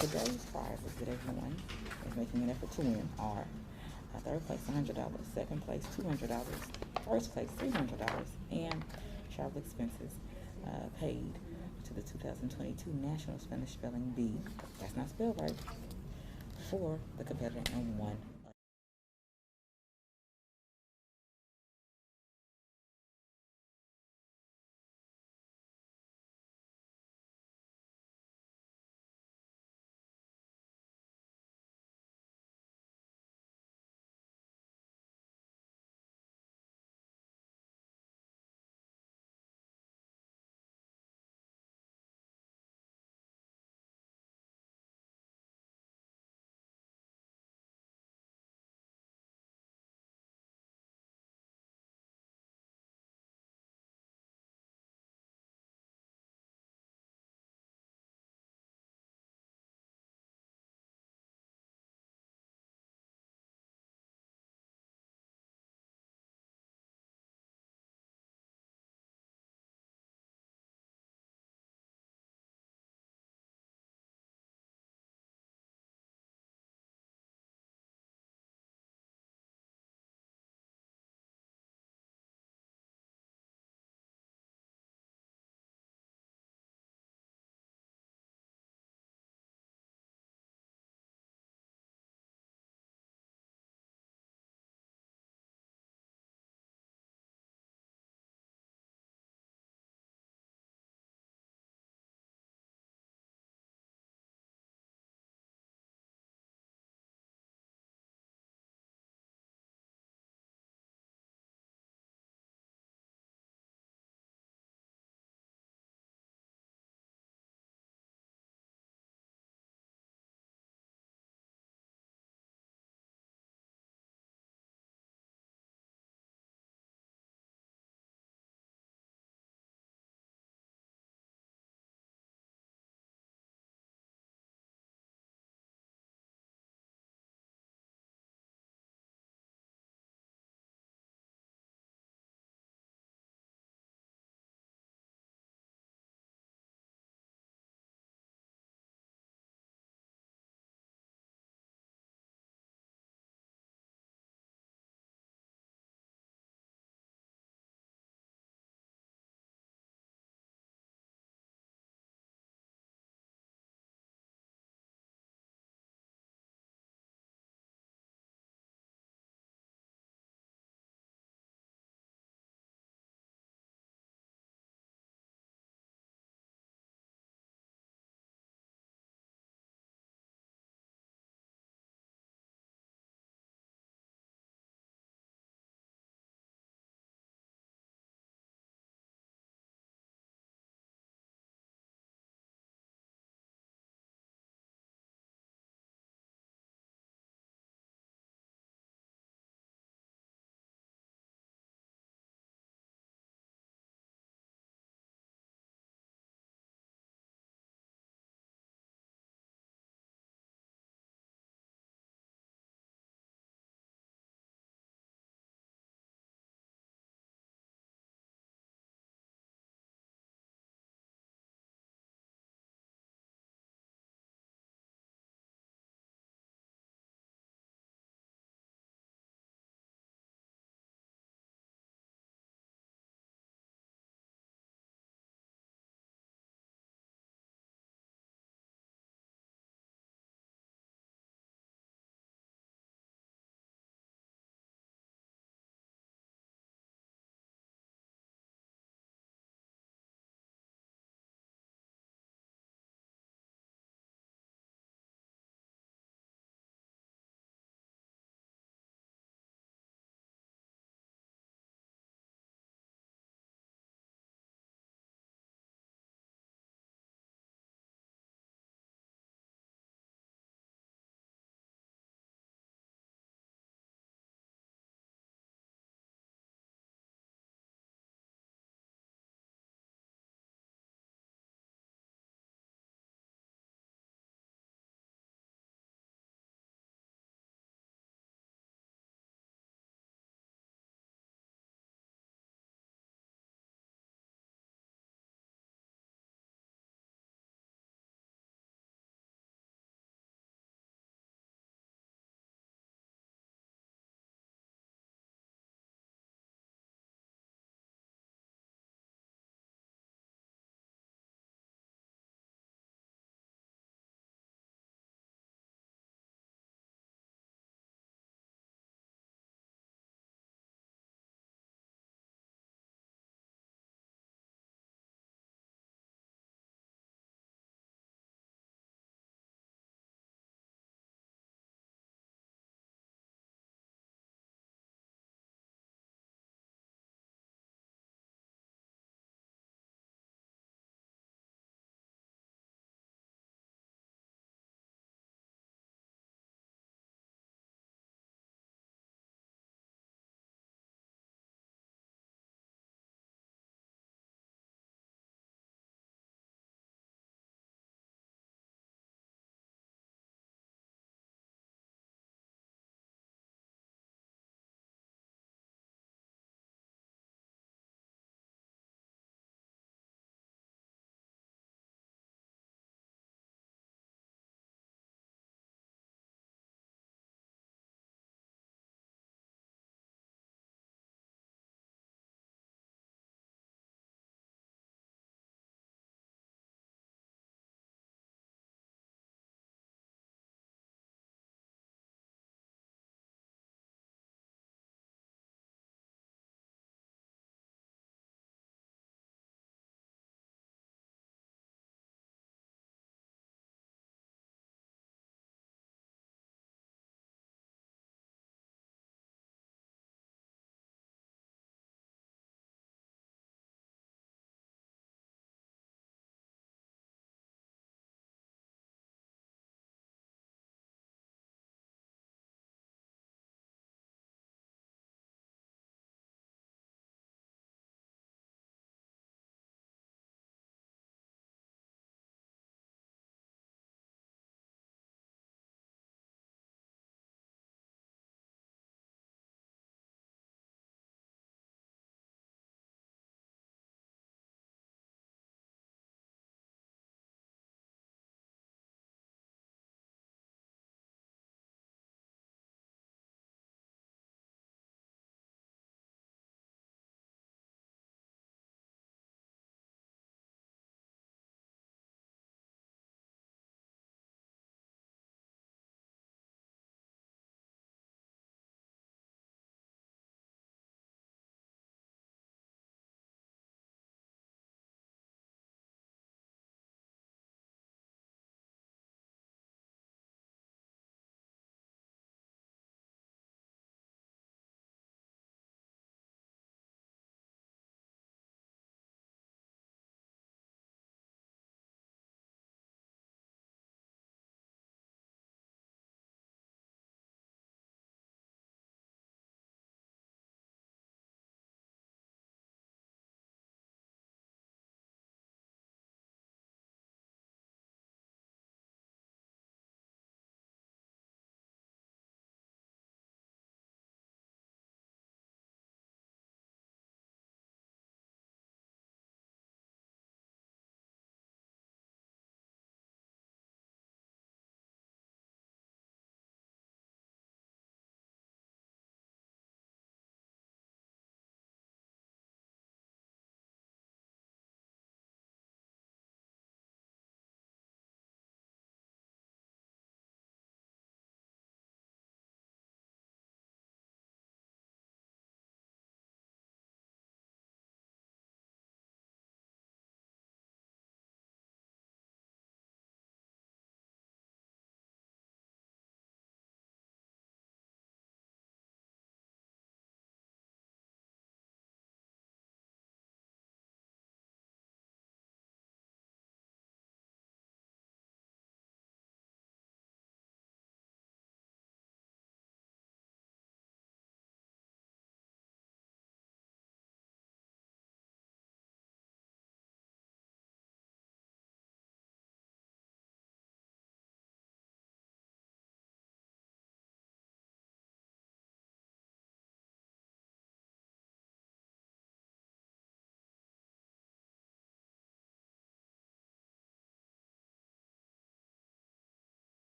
Today's prizes that everyone is making an effort to win are third place $100, second place $200, first place $300, and travel expenses paid to the 2022 National Spanish Spelling Bee. That's not spelled right for the competitor and one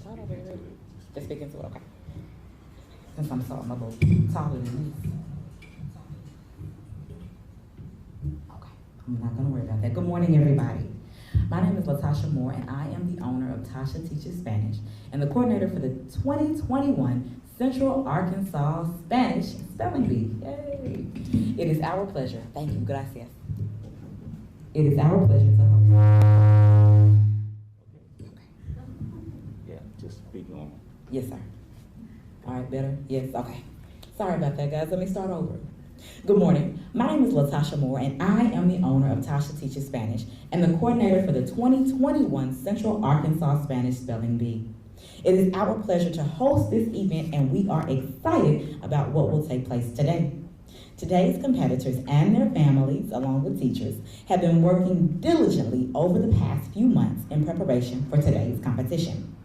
title already. Just speak into it, okay? Since I'm a little taller than this. Okay, I'm not gonna worry about that. Good morning, everybody. My name is Tasha Moore, and I am the owner of Tasha Teaches Spanish and the coordinator for the 2021 Central Arkansas Spanish Spelling Bee. Yay! It is our pleasure. Thank you. Gracias. It is our pleasure to host. Yeah, just speak on. Yes, sir. All right, better? Yes, okay. Sorry about that, guys. Let me start over. Good morning. My name is Tasha Moore, and I am the owner of Tasha Teaches Spanish and the coordinator for the 2021 Central Arkansas Spanish Spelling Bee. It is our pleasure to host this event, and we are excited about what will take place today. Today's competitors and their families, along with teachers, have been working diligently over the past few months in preparation for today's competition.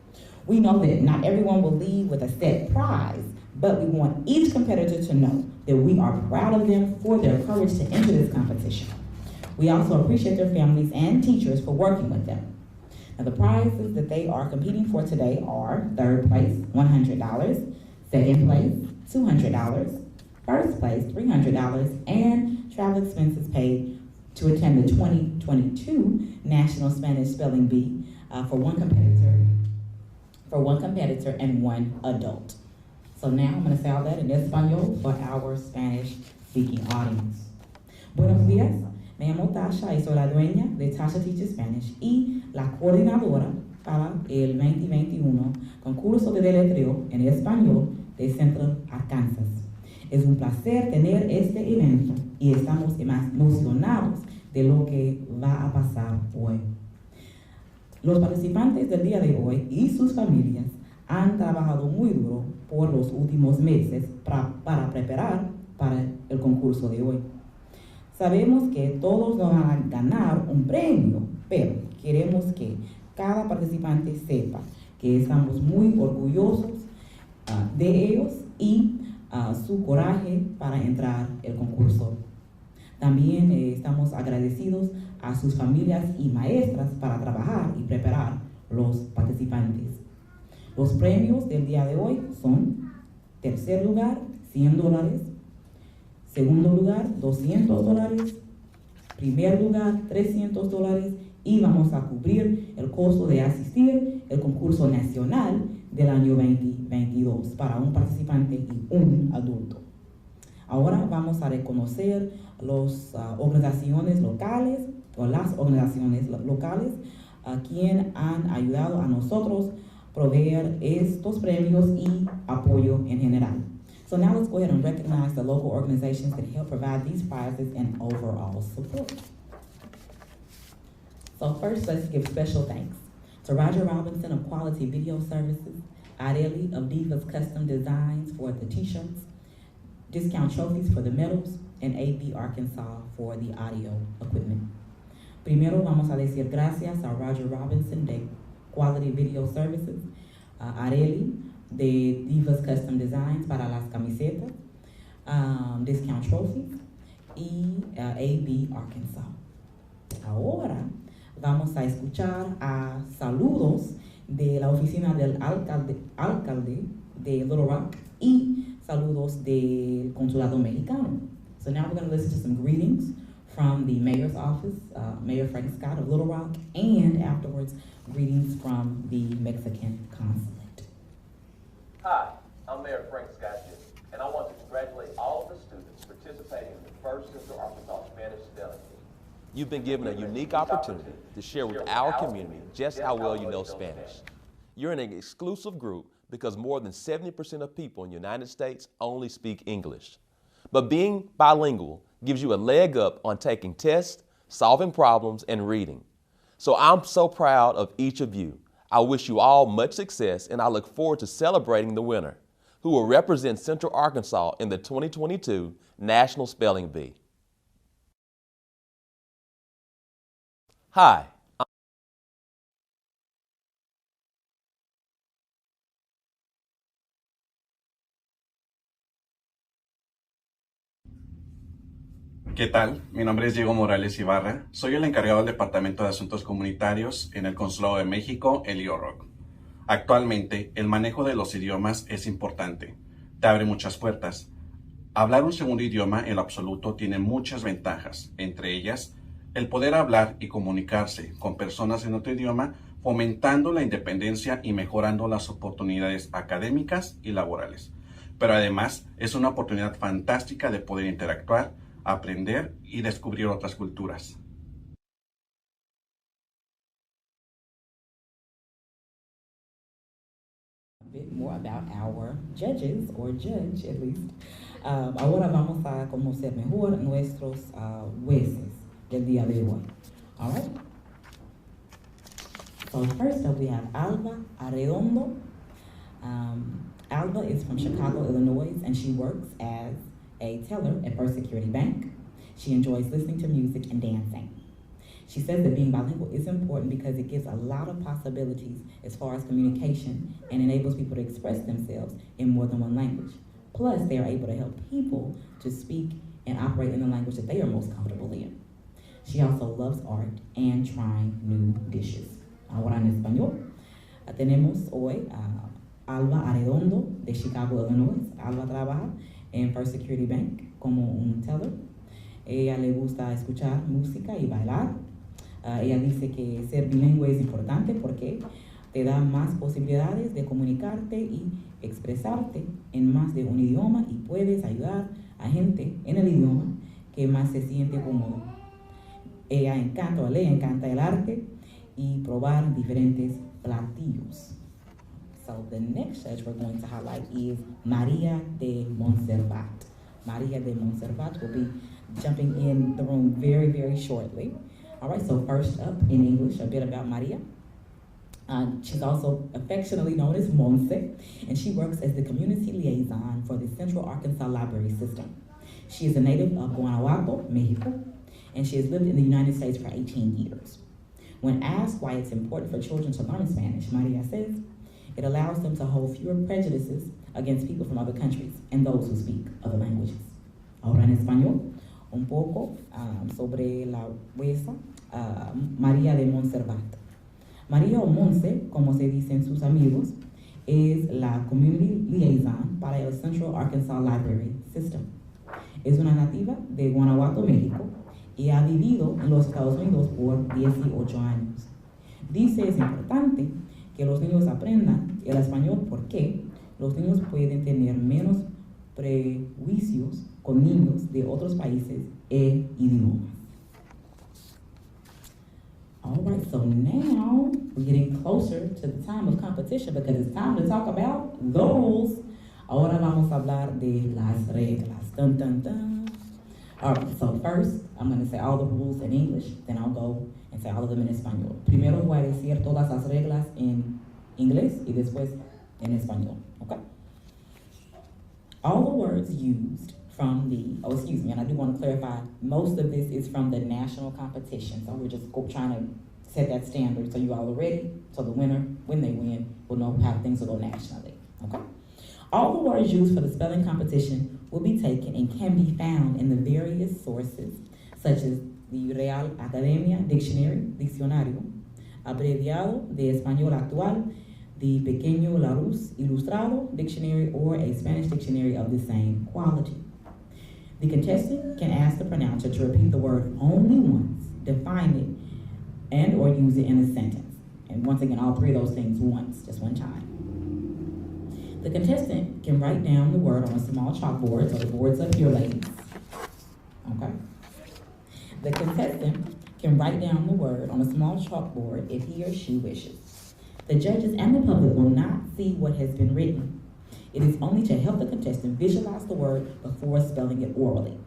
We know that not everyone will leave with a set prize, but we want each competitor to know that we are proud of them for their courage to enter this competition. We also appreciate their families and teachers for working with them. Now, the prizes that they are competing for today are third place, $100, second place, $200, first place, $300, and travel expenses paid to attend the 2022 National Spanish Spelling Bee for one competitor and one adult. So now I'm going to say all that in Espanol for our Spanish-speaking audience. Buenos días, me llamo Tasha y soy la dueña de Tasha Teaches Spanish y la coordinadora para el 2021 concurso de deletreo en español de Central Arkansas. Es un placer tener este evento y estamos emocionados de lo que va a pasar hoy. Los participantes del día de hoy y sus familias han trabajado muy duro por los últimos meses para preparar para el concurso de hoy. Sabemos que todos van a ganar un premio, pero queremos que cada participante sepa que estamos muy orgullosos de ellos y su coraje para entrar al concurso. También estamos agradecidos a sus familias y maestras para trabajar y preparar los participantes. Los premios del día de hoy son tercer lugar, $100, segundo lugar, $200, primer lugar, $300 y vamos a cubrir el costo de asistir al concurso nacional del año 2022 para un participante y un adulto. Ahora vamos a reconocer las organizaciones locales a quien han ayudado a nosotros proveer estos premios y apoyo en general. So now let's go ahead and recognize the local organizations that help provide these prizes and overall support. So first, let's give special thanks to Roger Robinson of Quality Video Services, Areli of Divas Custom Designs for the t-shirts, discount trophies for the medals, and AB Arkansas for the audio equipment. Primero vamos a decir gracias a Roger Robinson de Quality Video Services, Areli de Divas Custom Designs para las camisetas, discount trophies y AB Arkansas. Ahora vamos a escuchar a saludos de la oficina del alcalde de Little Rock y saludos del consulado mexicano. So now we're going to listen to some greetings from the mayor's office, Mayor Frank Scott of Little Rock, and afterwards greetings from the Mexican consulate. Hi, I'm Mayor Frank Scott, and I want to congratulate all of the students participating in the first Central Arkansas Spanish Spelling Bee. You've been given a unique opportunity to share with our community just how well you know Spanish. You're in an exclusive group because more than 70% of people in the United States only speak English. But being bilingual gives you a leg up on taking tests, solving problems, and reading. So I'm so proud of each of you. I wish you all much success, and I look forward to celebrating the winner, who will represent Central Arkansas in the 2022 National Spelling Bee. Hi. ¿Qué tal? Mi nombre es Diego Morales Ibarra. Soy el encargado del Departamento de Asuntos Comunitarios en el Consulado de México en Little Rock. Actualmente, el manejo de los idiomas es importante. Te abre muchas puertas. Hablar un segundo idioma en lo absoluto tiene muchas ventajas, entre ellas el poder hablar y comunicarse con personas en otro idioma, fomentando la independencia y mejorando las oportunidades académicas y laborales. Pero además es una oportunidad fantástica de poder interactuar, aprender y descubrir otras culturas. Bit more about our judges, or judge at least. Ahora vamos a conocer mejor nuestros jueces del día de hoy. All right? So first up, we have Alba Arredondo. Alba is from Chicago, Illinois, and she works as a teller at First Security Bank. She enjoys listening to music and dancing. She says that being bilingual is important because it gives a lot of possibilities as far as communication and enables people to express themselves in more than one language. Plus, they are able to help people to speak and operate in the language that they are most comfortable in. She also loves art and trying new dishes. Ahora en español, tenemos hoy a Alba Arredondo de Chicago, Illinois. Alba trabaja en First Security Bank como un teller. Ella le gusta escuchar música y bailar. Ella dice que ser bilingüe es importante porque te da más posibilidades de comunicarte y expresarte en más de un idioma y puedes ayudar a gente en el idioma que más se siente cómodo. Le encanta el arte y probar diferentes platillos. So the next judge we're going to highlight is Maria de Montserrat. Maria de Montserrat will be jumping in the room very, very shortly. All right, so first up in English, a bit about Maria. She's also affectionately known as Monse, and she works as the community liaison for the Central Arkansas Library System. She is a native of Guanajuato, Mexico, and she has lived in the United States for 18 years. When asked why it's important for children to learn Spanish, Maria says, it allows them to hold fewer prejudices against people from other countries and those who speak other languages. Ahora en español, un poco sobre la jueza María de Montserrat. María o Monse, como se dicen sus amigos, es la Community Liaison para el Central Arkansas Library System. Es una nativa de Guanajuato, México, y ha vivido en los Estados Unidos por 18 años. Dice es importante que los niños aprendan el español porque los niños pueden tener menos prejuicios con niños de otros países e idiomas. All right, so now we're getting closer to the time of competition because it's time to talk about the rules. Ahora vamos a hablar de las reglas. Dun, dun, dun. All right, so first I'm going to say all the rules in English, then I'll go and say all of them in español. Primero voy a decir todas las reglas en inglés y después en español, okay? All the words used from and I do want to clarify, most of this is from the national competition, so we're just trying to set that standard so you all are ready, so the winner, when they win, will know how things will go nationally, okay? All the words used for the spelling competition will be taken and can be found in the various sources, such as the Real Academia Diccionario, Abreviado de Español Actual, the Pequeño Larousse Ilustrado Dictionary, or a Spanish dictionary of the same quality. The contestant can ask the pronouncer to repeat the word only once, define it, and or use it in a sentence. And once again, all three of those things once, just one time. The contestant can write down the word on a small chalkboard, so the board's up here, ladies. Okay? The contestant can write down the word on a small chalkboard if he or she wishes. The judges and the public will not see what has been written. It is only to help the contestant visualize the word before spelling it orally.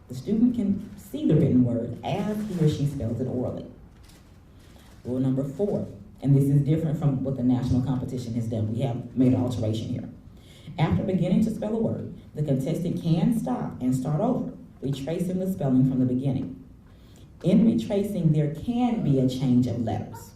The student can see the written word as he or she spells it orally. Rule number 4, and this is different from what the national competition has done. We have made an alteration here. After beginning to spell a word, the contestant can stop and start over, retracing the spelling from the beginning. In retracing, there can be a change of letters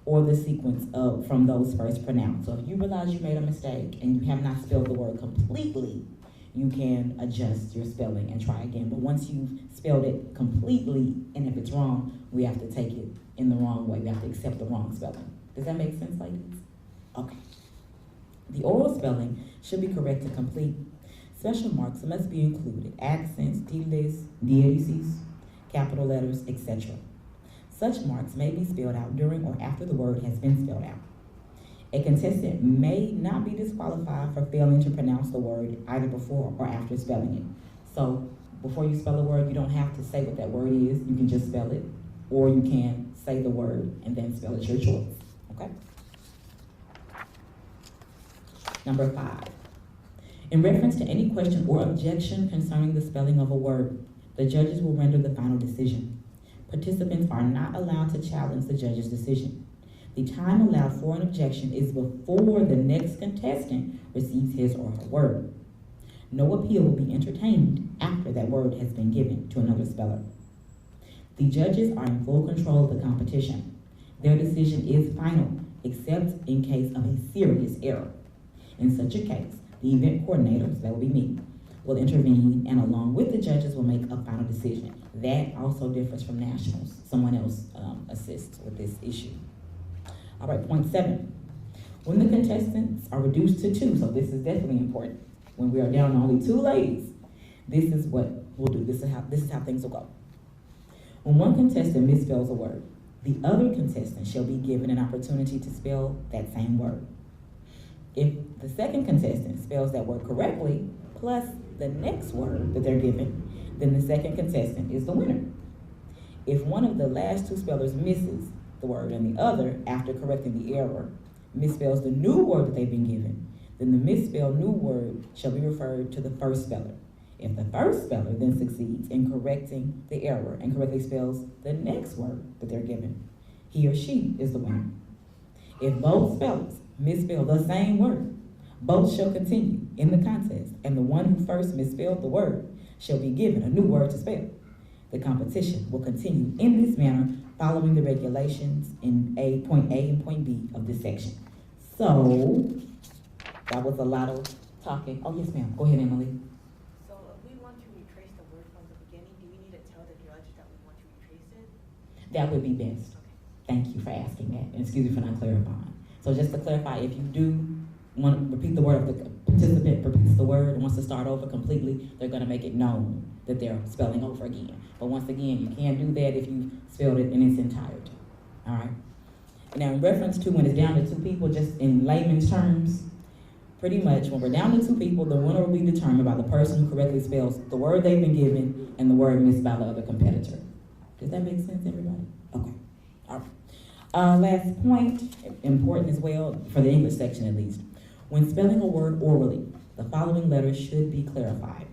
or the sequence from those first pronounced. So if you realize you made a mistake and you have not spelled the word completely, you can adjust your spelling and try again. But once you've spelled it completely, and if it's wrong, we have to take it in the wrong way. We have to accept the wrong spelling. Does that make sense, ladies? Okay. The oral spelling should be correct and complete. Special marks must be included, accents, tildes, diéresis, capital letters, etc. Such marks may be spelled out during or after the word has been spelled out. A contestant may not be disqualified for failing to pronounce the word either before or after spelling it. So, before you spell a word, you don't have to say what that word is. You can just spell it, or you can say the word and then spell it your choice. Okay? Number 5. In reference to any question or objection concerning the spelling of a word, the judges will render the final decision. Participants are not allowed to challenge the judge's decision. The time allowed for an objection is before the next contestant receives his or her word. No appeal will be entertained after that word has been given to another speller. The judges are in full control of the competition. Their decision is final, except in case of a serious error. In such a case, the event coordinators, that will be me, will intervene and along with the judges will make a final decision. That also differs from nationals. Someone else assists with this issue. All right, point 7. When the contestants are reduced to 2, so this is definitely important. When we are down to only 2 ladies, this is what we'll do. This is how things will go. When one contestant misspells a word, the other contestant shall be given an opportunity to spell that same word. If the second contestant spells that word correctly, plus the next word that they're given, then the second contestant is the winner. If one of the last 2 spellers misses the word and the other, after correcting the error, misspells the new word that they've been given, then the misspelled new word shall be referred to the first speller. If the first speller then succeeds in correcting the error and correctly spells the next word that they're given, he or she is the winner. If both spellers misspell the same word, both shall continue in the contest, and the one who first misspelled the word shall be given a new word to spell. The competition will continue in this manner following the regulations in point A and point B of this section. So, that was a lot of talking. Oh, yes, ma'am. Go ahead, Emily. So if we want to retrace the word from the beginning, do we need to tell the judge that we want to retrace it? That would be best. Okay. Thank you for asking that, and excuse me for not clarifying. So just to clarify, if you do want to repeat the word, if the participant repeats the word and wants to start over completely, they're going to make it known that they're spelling over again. But once again, you can't do that if you spelled it in its entirety. All right? Now, in reference to when it's down to 2 people, just in layman's terms, pretty much when we're down to 2 people, the winner will be determined by the person who correctly spells the word they've been given and the word missed by the other competitor. Does that make sense, everybody? Okay. All right. Last point, important as well, for the English section at least. When spelling a word orally, the following letters should be clarified.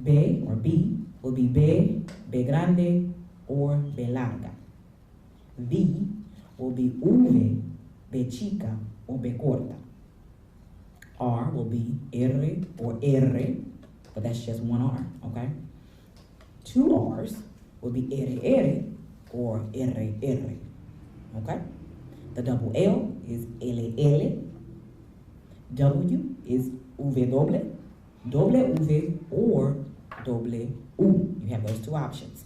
B, or B, will be B, B grande, or B larga. V will be V, B chica, or B corta. R will be R, or R, but that's just one R, okay? 2 R's will be R, or R. Okay? The double L is L. W is W, W or W. You have those 2 options.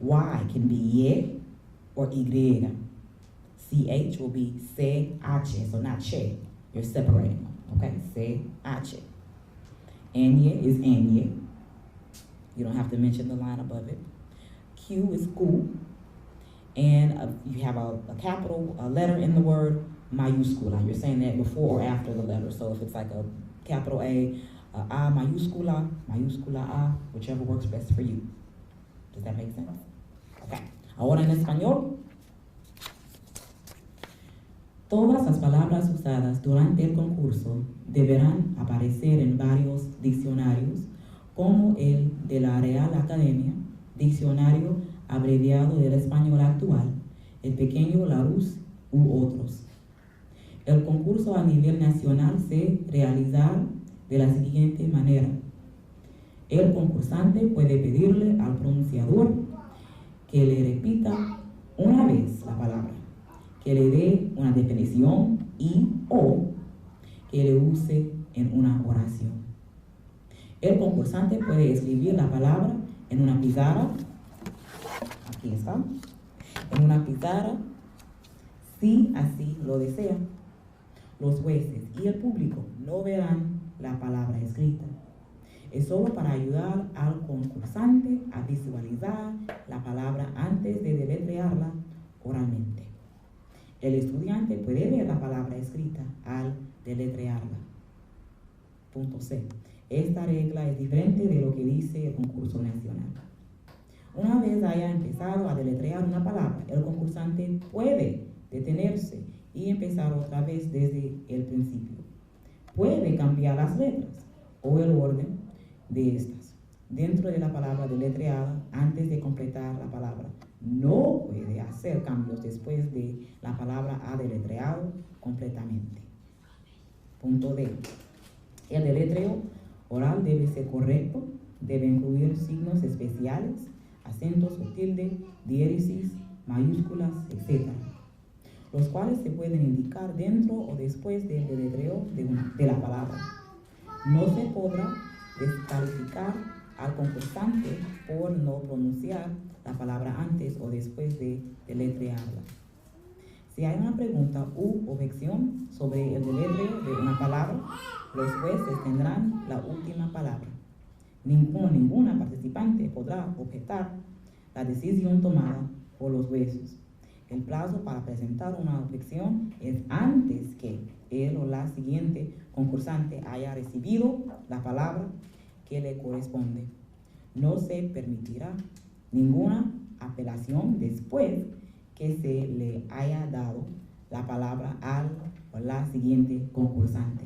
Y can be Y or Y. CH will be CH, so not che. You're separating them, okay? CH. Anye is Anye. You don't have to mention the line above it. Q is Q. And you have a capital letter in the word mayúscula. You're saying that before or after the letter. So if it's like a capital A mayúscula, mayúscula A, whichever works best for you. Does that make sense? Okay. Ahora en español. Todas las palabras usadas durante el concurso deberán aparecer en varios diccionarios, como el de la Real Academia, Diccionario Abreviado del Español Actual, el Pequeño Larousse u otros. El concurso a nivel nacional se realizará de la siguiente manera. El concursante puede pedirle al pronunciador que le repita una vez la palabra, que le dé una definición y o que le use en una oración. El concursante puede escribir la palabra en una pizarra, aquí está, en una pizarra si así lo desean. Los jueces y el público no verán la palabra escrita. Es solo para ayudar al concursante a visualizar la palabra antes de deletrearla oralmente. El estudiante puede ver la palabra escrita al deletrearla. Punto C. Esta regla es diferente de lo que dice el concurso nacional. Una vez haya empezado a deletrear una palabra, el concursante puede detenerse y empezar otra vez desde el principio. Puede cambiar las letras o el orden de estas dentro de la palabra deletreada antes de completar la palabra. No puede hacer cambios después de la palabra ha deletreado completamente. Punto D. El deletreo oral debe ser correcto, debe incluir signos especiales, acentos o tilde, diéresis, mayúsculas, etc., los cuales se pueden indicar dentro o después del deletreo de la palabra. No se podrá descalificar al concursante por no pronunciar la palabra antes o después de deletrearla. Si hay una pregunta u objeción sobre el deletreo de una palabra, los jueces tendrán la última palabra. Ninguna participante podrá objetar la decisión tomada por los jueces. El plazo para presentar una objeción es antes que él o la siguiente concursante haya recibido la palabra que le corresponde. No se permitirá ninguna apelación después que se le haya dado la palabra al o la siguiente concursante.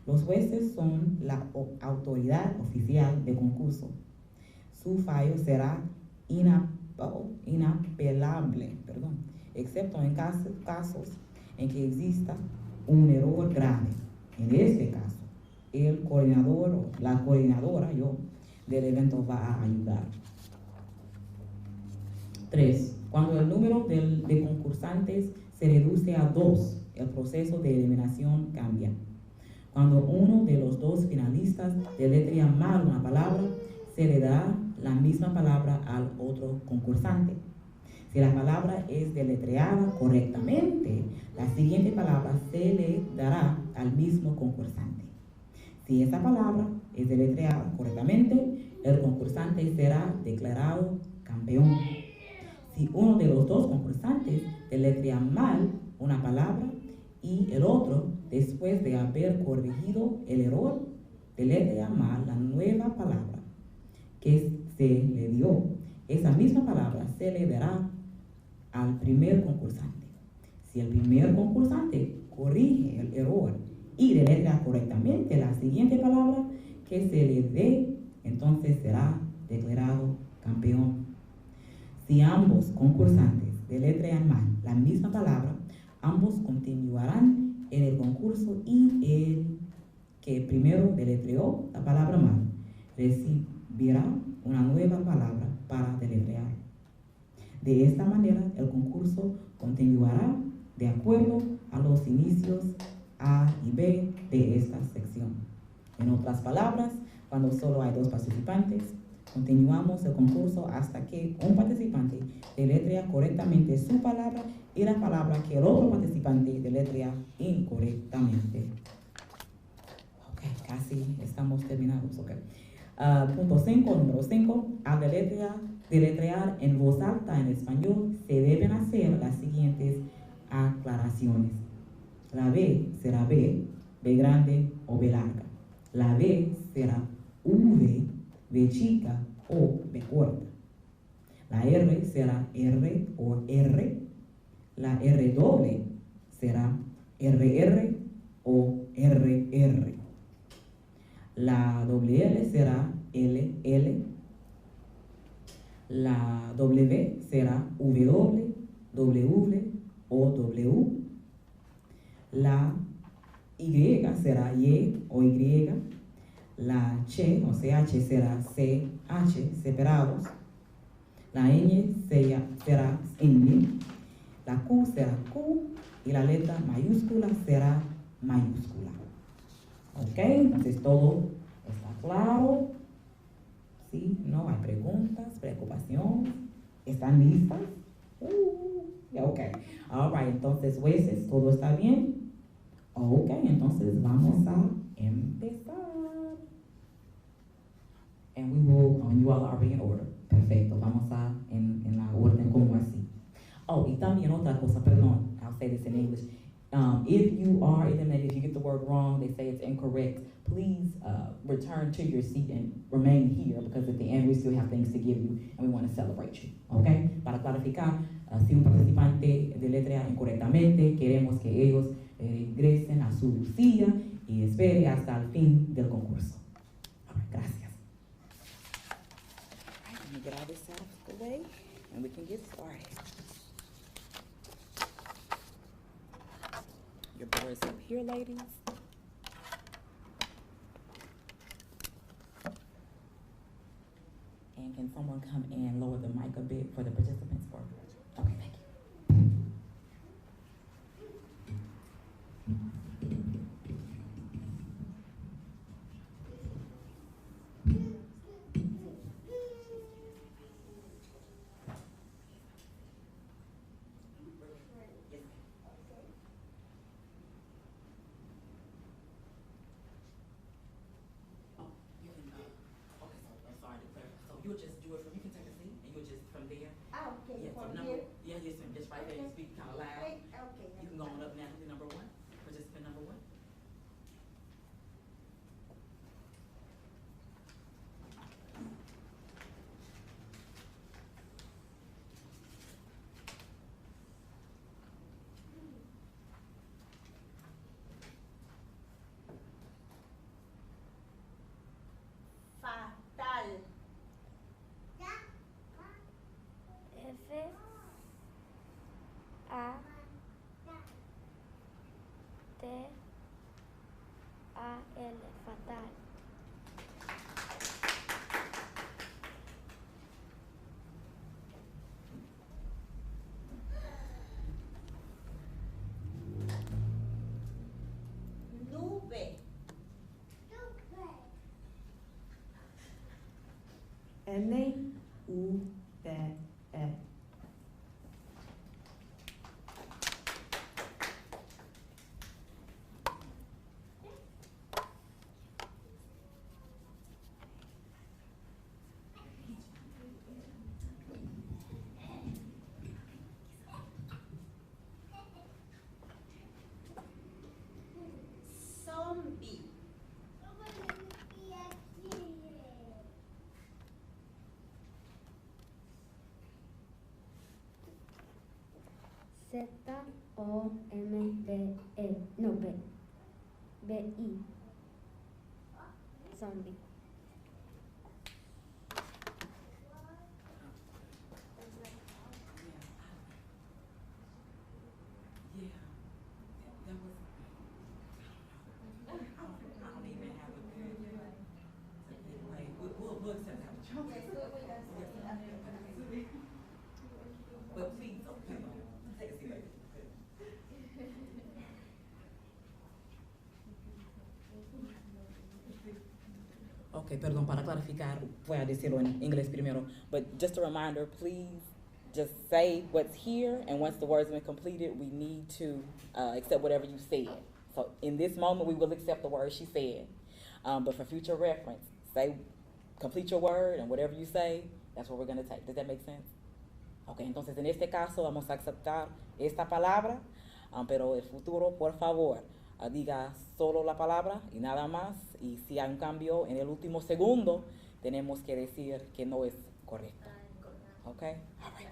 Los jueces son la autoridad oficial del concurso. Su fallo será inapelable, excepto en casos en que exista un error grave. En este caso, el coordinador o la coordinadora del evento va a ayudar. 3. Cuando el número de concursantes se reduce a 2, el proceso de eliminación cambia. Cuando uno de los dos finalistas deletrea mal una palabra, se le dará la misma palabra al otro concursante. Si la palabra es deletreada correctamente, la siguiente palabra se le dará al mismo concursante. Si esa palabra es deletreada correctamente, el concursante será declarado campeón. Si uno de los dos concursantes deletrea mal una palabra y el otro, después de haber corregido el error, deletrea mal la nueva palabra que se le dio, esa misma palabra se le dará al primer concursante. Si el primer concursante corrige el error y deletrea correctamente la siguiente palabra que se le dé, entonces será declarado campeón. Si ambos concursantes deletrean mal la misma palabra, ambos continuarán en el concurso y el que primero deletreó la palabra mal recibirá una nueva palabra para deletrear. De esta manera, el concurso continuará de acuerdo a los inicios A y B de esta sección. En otras palabras, cuando solo hay 2 participantes, continuamos el concurso hasta que un participante deletrea correctamente su palabra y la palabra que el otro participante deletrea incorrectamente. Ok, casi estamos terminados. Okay. Punto 5, número 5. Al deletrear en voz alta en español, se deben hacer las siguientes aclaraciones. La B será B, B grande o B larga. La B será V, B chica o B corta. La R será R o R. La R doble será RR o RR. La doble L será LL. La W será W, W o W. La Y será Y o Y. La Ch o CH será CH separados. La Ñ será ñ. La Q será Q y la letra mayúscula será mayúscula. Ok, entonces todo está claro. ¿Sí? No hay preguntas, preocupaciones. ¿Están listas? Ok. All right, entonces, jueces, ¿todo está bien? Ok, entonces vamos a empezar. And we will, you all are already in order. Perfecto, vamos a en la orden como así. Oh, y también otra cosa, perdón, I'll say this in English. If you are eliminated, if you get the word wrong, they say it's incorrect, please return to your seat and remain here because at the end we still have things to give you and we want to celebrate you. Okay? Para clarificar, si un participante deletrea incorrectamente, queremos que ellos regresen a su silla y espere hasta el fin del concurso. All right, gracias. All right, let me get all this out of the way and we can get started. Your boards up here, ladies. And can someone come and lower the mic a bit for the participants? Okay, thank you. You'll just do it from, you can take a seat and you'll just from there. Ah, okay, Yeah, from number, here. yeah, listen, just right there, you speak kind of loud. Okay, okay. You can go on up now to number one, participant number one. Fatal. F-A-T-A-L, fatal. Nube. N-U-B-E. Zombie. Z-O-M-B-E, no, B-I, zombie. Yeah, that was, I don't even have a good way. We'll accept that. But please, don't come on. Take a seat, ladies. Okay, perdón, para clarificar, voy a decirlo en inglés primero. But just a reminder, please just say what's here, and once the words have been completed, we need to accept whatever you said. So in this moment, we will accept the words she said. But for future reference, say, complete your word, and whatever you say, that's what we're going to take. Does that make sense? Ok, entonces en este caso vamos a aceptar esta palabra, pero el futuro, por favor, diga solo la palabra y nada más. Y si hay un cambio en el último segundo, tenemos que decir que no es correcto. Ok, all right.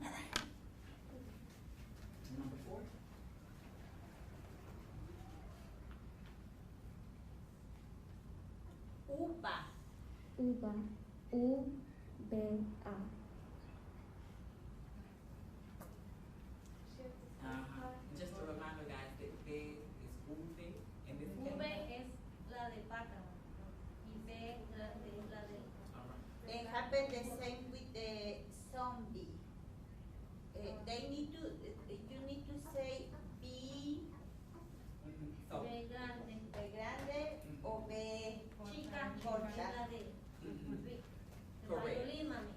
All right. Number 4. Uva. Uva, U-B-A. Just a reminder, guys, that B is uve, and this V es la de pata y B es la de. All right. It happened the same with the zombie. They need to, you need to say B, So, B grande. B grande o B chica Es corta. la de. Mhm. De Correct. violín, mami.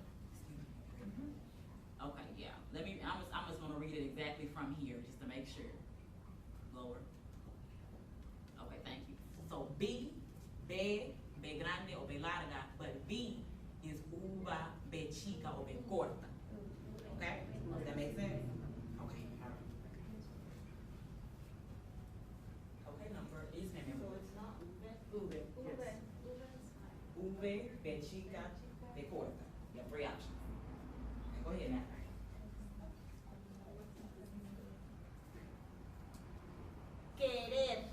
V, B chica, B corta. You have 3 options. Go ahead now. Querer.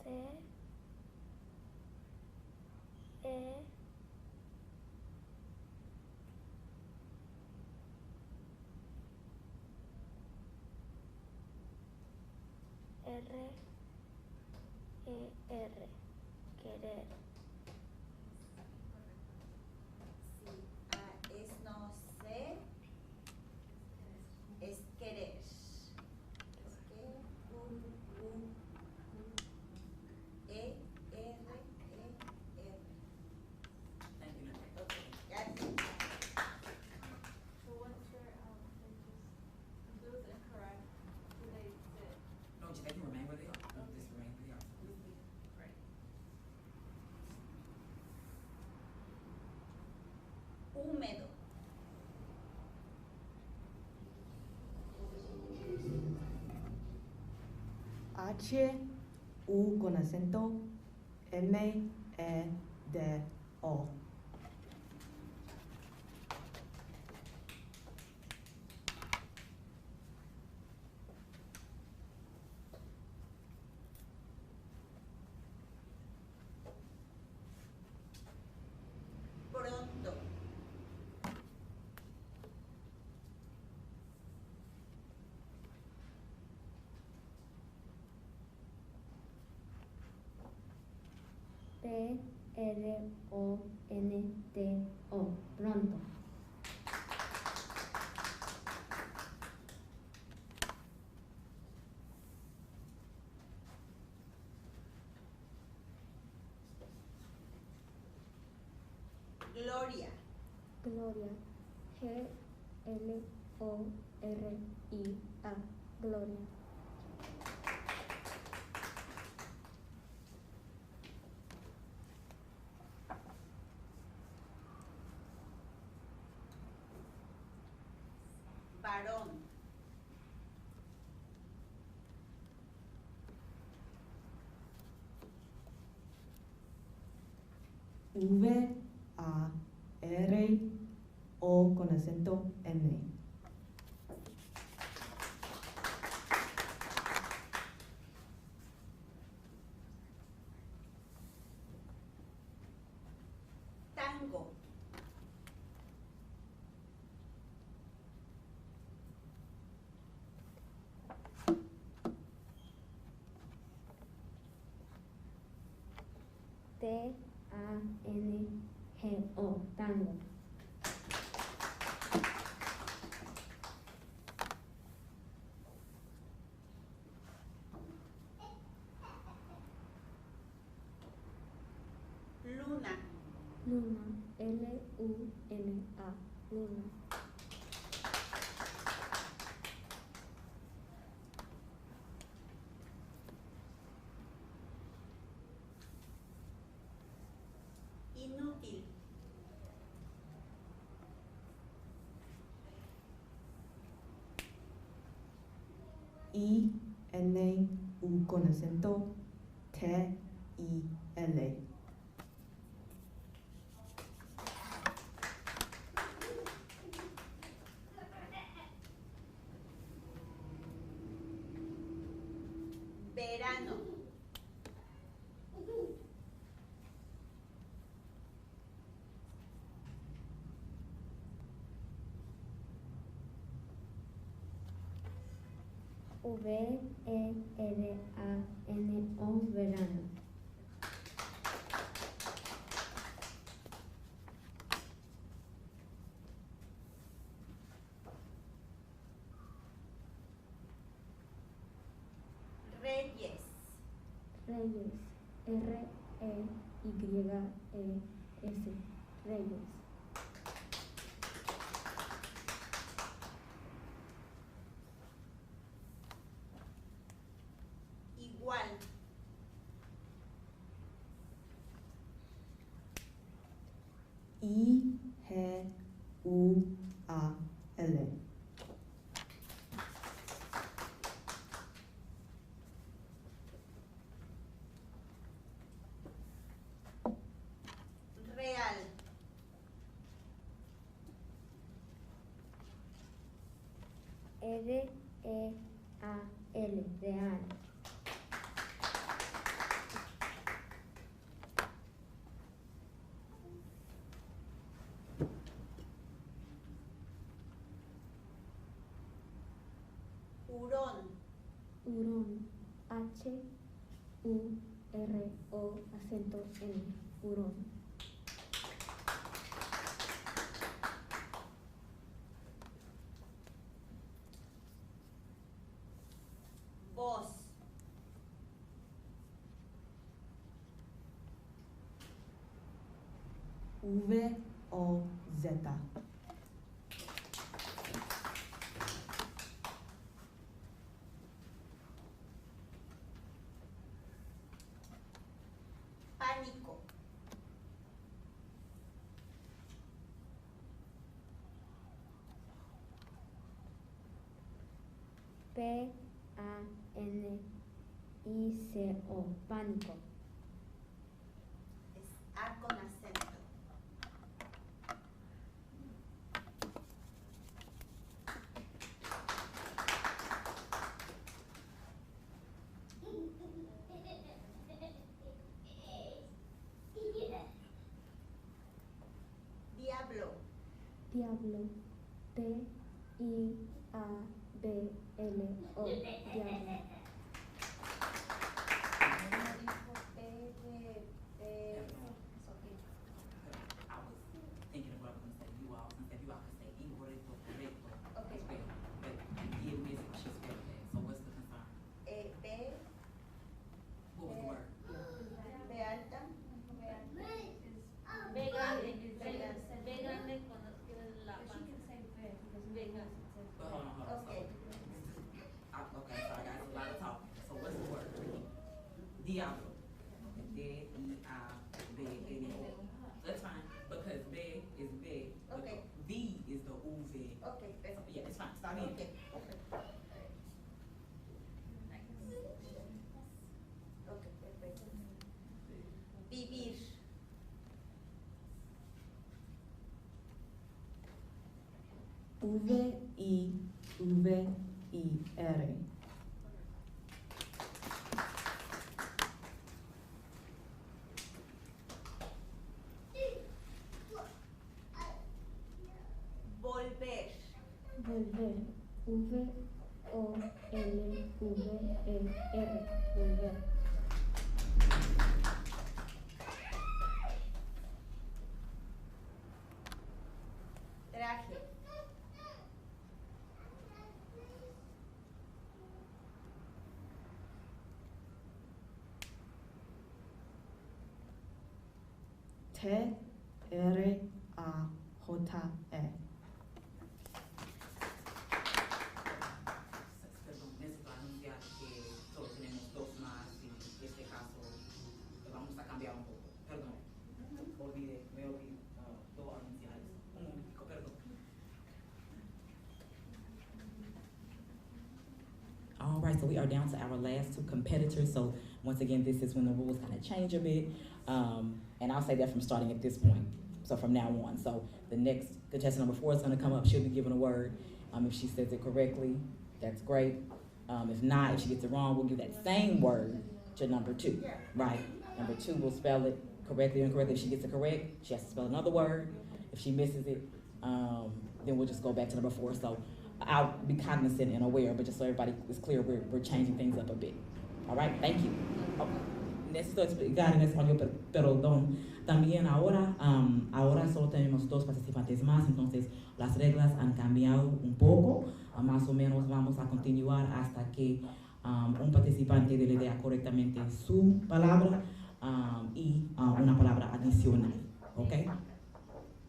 C E R E R querer. Sí, es no ser, es querer. Es que E R E R. Thank you. Okay, that's it. So what's your, if it was incorrect, do they sit? No, they can remain where they are. Just remain where they are. Right. Húmedo. H, U con acento, M, E, D, O. Pronto. P R O N T O pronto. Gloria. Gloria G L O R I A Gloria. Varón. V, A, R, O con acento, N. Tango. T A N G O tango. Luna. Luna L U N A Luna. Inútil. I, N, U con acento, T, I, L. Verano. V E R A N O verano. Reyes. Reyes R E Y E S Reyes. Igual. R-E-A-L, real. Hurón. Hurón, H-U-R-O, acento N, hurón. Voz. V-O-Z. Pánico. P-A-N-I-C-O, pánico. Es A con acento. Diablo. Diablo, D-I-A-B-L-O, diablo. I was thinking of what I was gonna say, you all, since you all could say incorrecto, correcto, Okay. as well, but you did miss it, she spelled that, so what's the concern? B. What was the word? B alta. B grande, B grande con la panza. B grande. But hold on, Okay. Okay, sorry guys, a lot of talking, so what's the word? Diablo. D-I-A-B-L-O. That's fine, because B is B, but Okay. V is the UV. Okay, So, perfect. yeah, it's fine, está bien. Okay. Okay, perfecto. Vivir. V-I-V-I-R. Volver. Volver, V-O-L-V-E-R, volver. Traje. T-R-A-J-E. Perdón, necesito anunciar que solo tenemos 2 más y este caso vamos a cambiar un poco. Perdón, me olvidé, debo anunciar eso. Un momentico, perdón. All right, so we are down to our last 2 competitors. So once again, this is when the rules kind of change a bit. And I'll say that from starting at this point. So from now on. So the next contestant number 4 is going to come up. She'll be given a word. If she says it correctly, that's great. If not, if she gets it wrong, we'll give that same word to number 2, right? Number 2 will spell it correctly or incorrectly. If she gets it correct, she has to spell another word. If she misses it, then we'll just go back to number 4. So I'll be cognizant and aware, but just so everybody is clear, we're changing things up a bit. All right, thank you. Oh, necesito explicar en español, perdón. También ahora solo tenemos 2 participantes más, entonces las reglas han cambiado un poco. Más o menos vamos a continuar hasta que un participante deletrea correctamente su palabra y una palabra adicional. ¿Ok?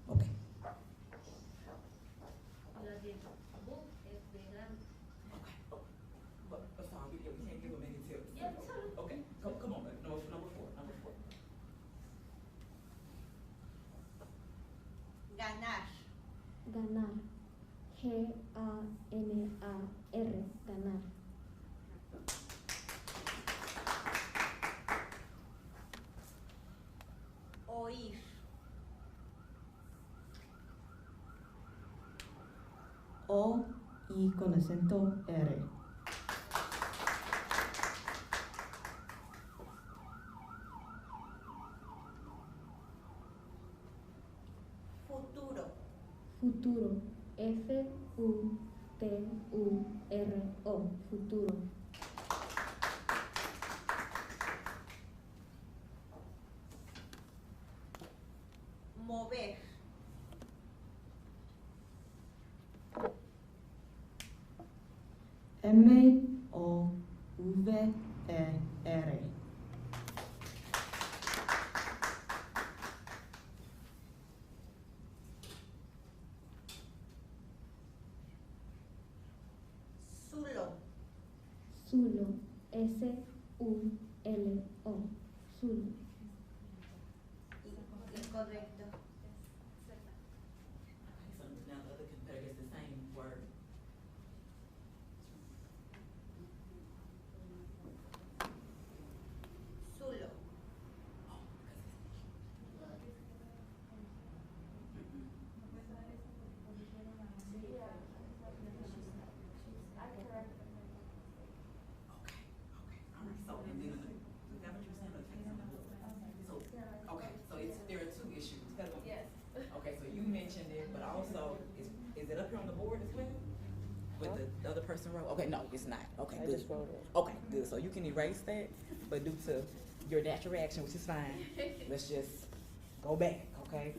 Ok. La de book es B grande. But sorry, we can't give them any tips. Yeah, tell them. Okay, come on, number 4. Ganar. Ganar, G-A-N-A-R, ganar. Oír. I con acento R. Futuro. Futuro. F-U-T-U-R-O. Futuro. Mover. M-O-V-E-R. Zulo. Zulo. S-U-L-O. Zulo. Incorrecto. So now the other competitor gets the same word. Zulo. So, and then, is that what you're saying? Okay, so it's, there are two issues. Yes. Okay, so you mentioned it, but also, is it up here on the board as well? With the other person wrote? Okay, no, it's not. Okay, I good. just wrote it. Okay, good. So you can erase that, but due to your natural reaction, which is fine, let's just go back, okay?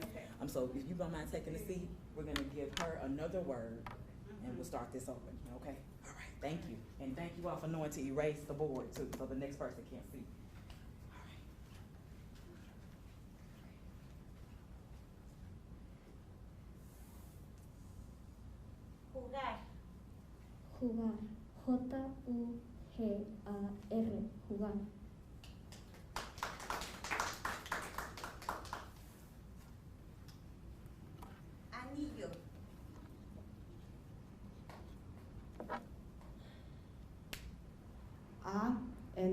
So if you don't mind taking a seat, we're gonna give her another word, and we'll start this over, okay? All right, thank you. And thank you all for knowing to erase the board too, so the next person can't see. All right. Jugar. Jugar. J-U-G-A-R. Jugar. Anillo. A-N-I-L-L-O.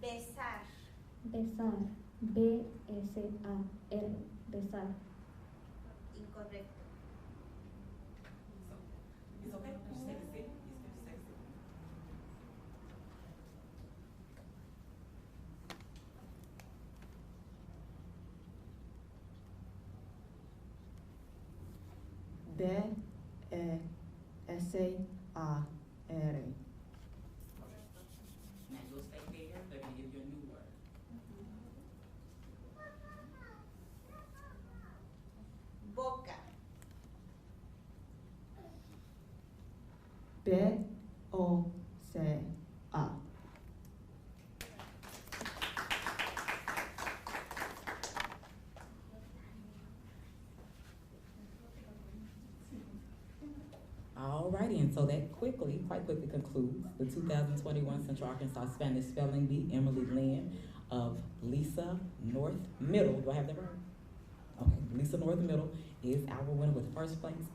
Besar. Besar. B-S-A-R. Besar. Incorrecto. It's okay, just take a seat. Just take a seat. B-E-S-A-R. Now you'll stay there, they're gonna give you a new word. Boca. B-O-C-A. Alrighty, and so that quite quickly concludes the 2021 Central Arkansas Spanish Spelling Bee, Emily Lynn of Lisa North Middle. Do I have that right? Okay, Lisa North Middle is our winner with first place.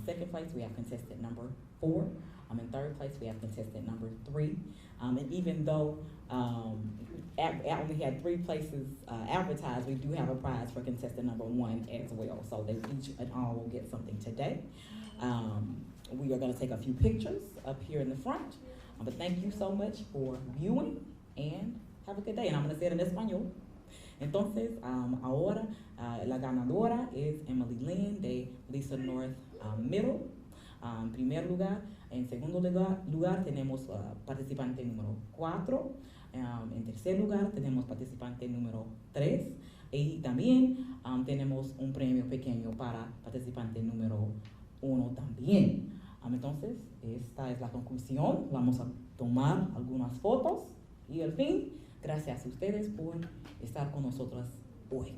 Second place, we have contestant number 4. In third place, we have contestant number 3. And even though only had 3 places advertised, we do have a prize for contestant number 1 as well. So they each and all will get something today. We are going to take a few pictures up here in the front. But thank you so much for viewing and have a good day. And I'm going to say it in español. Entonces, ahora la ganadora es Emily Lynn de Lisa North Middle. En primer lugar. En segundo lugar tenemos participante número 4. En tercer lugar tenemos participante número 3. Y también tenemos un premio pequeño para participante número 1 también. Entonces, esta es la conclusión. Vamos a tomar algunas fotos. Y al fin, gracias a ustedes por estar con nosotros hoy.